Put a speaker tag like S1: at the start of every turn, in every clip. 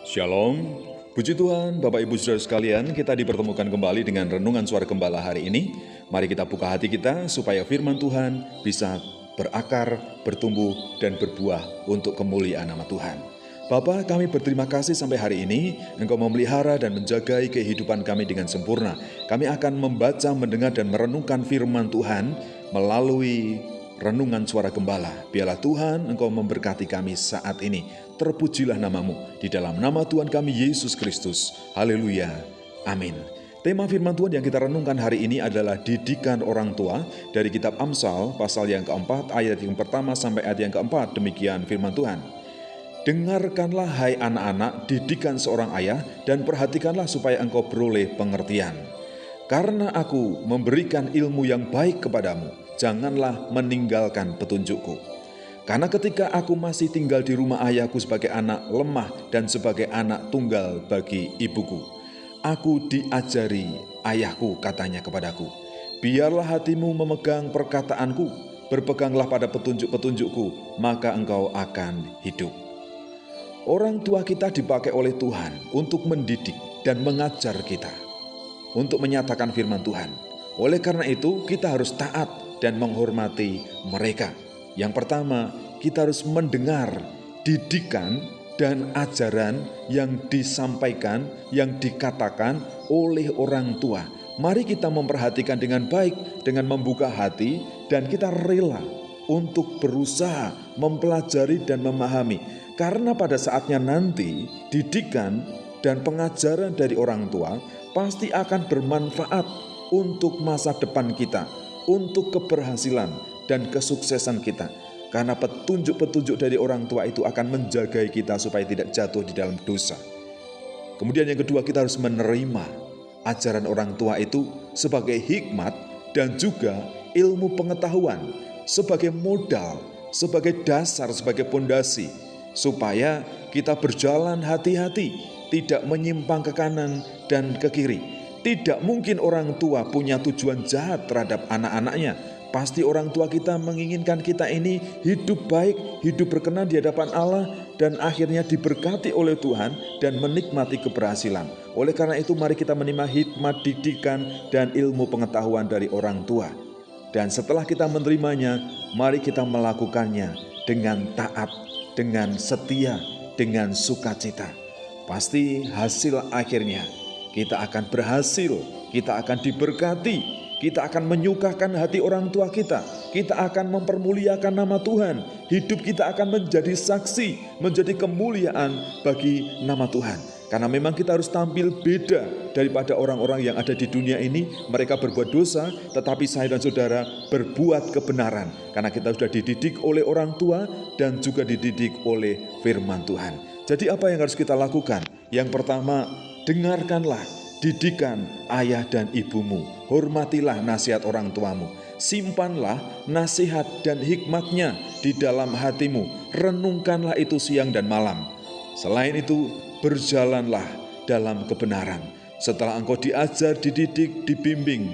S1: Shalom, puji Tuhan, Bapak Ibu Saudara sekalian, kita dipertemukan kembali dengan Renungan Suara Gembala hari ini. Mari kita buka hati kita supaya firman Tuhan bisa berakar, bertumbuh, dan berbuah untuk kemuliaan nama Tuhan. Bapa, kami berterima kasih sampai hari ini, Engkau memelihara dan menjagai kehidupan kami dengan sempurna. Kami akan membaca, mendengar, dan merenungkan firman Tuhan melalui Renungan Suara Gembala. Biarlah Tuhan Engkau memberkati kami saat ini. Terpujilah namamu di dalam nama Tuhan kami Yesus Kristus. Haleluya. Amin. Tema firman Tuhan yang kita renungkan hari ini adalah didikan orang tua dari kitab Amsal pasal yang keempat ayat yang pertama sampai ayat yang keempat. Demikian firman Tuhan. Dengarkanlah hai anak-anak didikan seorang ayah dan perhatikanlah supaya engkau beroleh pengertian. Karena aku memberikan ilmu yang baik kepadamu, janganlah meninggalkan petunjukku. Karena ketika aku masih tinggal di rumah ayahku sebagai anak lemah dan sebagai anak tunggal bagi ibuku, aku diajari ayahku, katanya kepadaku, biarlah hatimu memegang perkataanku, berpeganglah pada petunjuk-petunjukku, maka engkau akan hidup. Orang tua kita dipakai oleh Tuhan untuk mendidik dan mengajar kita, untuk menyatakan firman Tuhan. Oleh karena itu, kita harus taat dan menghormati mereka. Yang pertama, kita harus mendengar didikan dan ajaran yang disampaikan, yang dikatakan oleh orang tua. Mari kita memperhatikan dengan baik, dengan membuka hati, dan kita rela untuk berusaha mempelajari dan memahami. Karena pada saatnya nanti, didikan dan pengajaran dari orang tua pasti akan bermanfaat untuk masa depan kita, untuk keberhasilan dan kesuksesan kita. Karena petunjuk-petunjuk dari orang tua itu akan menjaga kita supaya tidak jatuh di dalam dosa. Kemudian yang kedua, kita harus menerima ajaran orang tua itu sebagai hikmat dan juga ilmu pengetahuan, sebagai modal, sebagai dasar, sebagai pondasi, supaya kita berjalan hati-hati, tidak menyimpang ke kanan dan ke kiri. Tidak mungkin orang tua punya tujuan jahat terhadap anak-anaknya. Pasti orang tua kita menginginkan kita ini hidup baik, hidup berkenan di hadapan Allah, dan akhirnya diberkati oleh Tuhan dan menikmati keberhasilan. Oleh karena itu, mari kita menerima hikmat, didikan, dan ilmu pengetahuan dari orang tua. Dan setelah kita menerimanya, mari kita melakukannya dengan taat, dengan setia, dengan sukacita. Pasti hasil akhirnya kita akan berhasil, kita akan diberkati, kita akan menyukakan hati orang tua kita, kita akan mempermuliakan nama Tuhan, hidup kita akan menjadi saksi, menjadi kemuliaan bagi nama Tuhan. Karena memang kita harus tampil beda daripada orang-orang yang ada di dunia ini. Mereka berbuat dosa, tetapi saya dan saudara berbuat kebenaran. Karena kita sudah dididik oleh orang tua dan juga dididik oleh firman Tuhan. Jadi apa yang harus kita lakukan? Yang pertama, dengarkanlah didikan ayah dan ibumu, hormatilah nasihat orang tuamu, simpanlah nasihat dan hikmatnya di dalam hatimu, renungkanlah itu siang dan malam. Selain itu, berjalanlah dalam kebenaran. Setelah engkau diajar, dididik, dibimbing,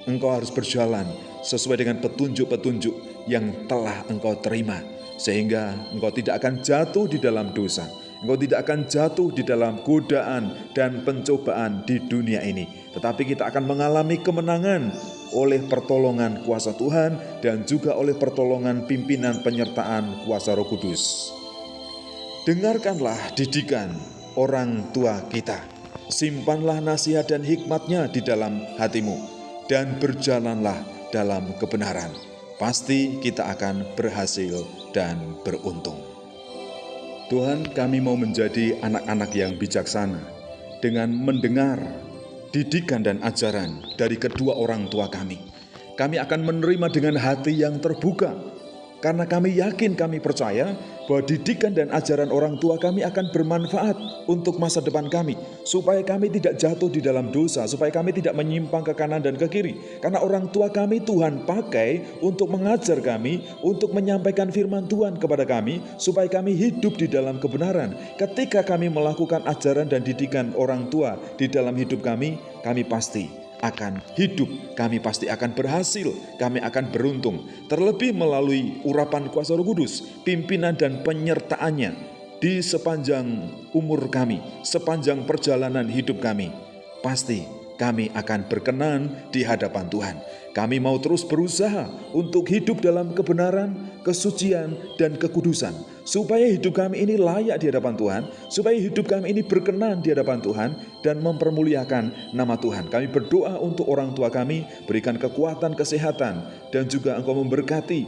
S1: engkau harus berjalan sesuai dengan petunjuk-petunjuk yang telah engkau terima, sehingga engkau tidak akan jatuh di dalam dosa. Engkau tidak akan jatuh di dalam godaan dan pencobaan di dunia ini. Tetapi kita akan mengalami kemenangan oleh pertolongan kuasa Tuhan dan juga oleh pertolongan pimpinan penyertaan kuasa Roh Kudus. Dengarkanlah didikan orang tua kita. Simpanlah nasihat dan hikmatnya di dalam hatimu. Dan berjalanlah dalam kebenaran. Pasti kita akan berhasil dan beruntung. Tuhan, kami mau menjadi anak-anak yang bijaksana dengan mendengar didikan dan ajaran dari kedua orang tua kami. Kami akan menerima dengan hati yang terbuka, karena kami yakin, kami percaya bahwa didikan dan ajaran orang tua kami akan bermanfaat untuk masa depan kami, supaya kami tidak jatuh di dalam dosa, supaya kami tidak menyimpang ke kanan dan ke kiri. Karena orang tua kami Tuhan pakai untuk mengajar kami, untuk menyampaikan firman Tuhan kepada kami, supaya kami hidup di dalam kebenaran. Ketika kami melakukan ajaran dan didikan orang tua di dalam hidup kami pasti akan hidup, kami pasti akan berhasil, kami akan beruntung. Terlebih melalui urapan kuasa Roh Kudus, pimpinan dan penyertaannya, di sepanjang umur kami, sepanjang perjalanan hidup kami, pasti kami akan berkenan di hadapan Tuhan. Kami mau terus berusaha untuk hidup dalam kebenaran, kesucian, dan kekudusan, supaya hidup kami ini layak di hadapan Tuhan, supaya hidup kami ini berkenan di hadapan Tuhan, dan mempermuliakan nama Tuhan. Kami berdoa untuk orang tua kami, berikan kekuatan, kesehatan, dan juga Engkau memberkati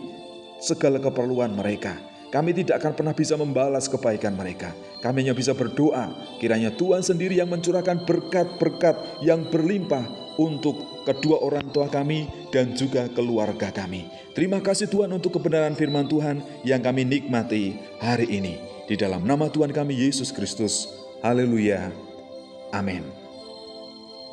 S1: segala keperluan mereka. Kami tidak akan pernah bisa membalas kebaikan mereka. Kami hanya bisa berdoa, kiranya Tuhan sendiri yang mencurahkan berkat-berkat yang berlimpah untuk kedua orang tua kami dan juga keluarga kami. Terima kasih Tuhan untuk kebenaran firman Tuhan yang kami nikmati hari ini. Di dalam nama Tuhan kami Yesus Kristus. Haleluya. Amin.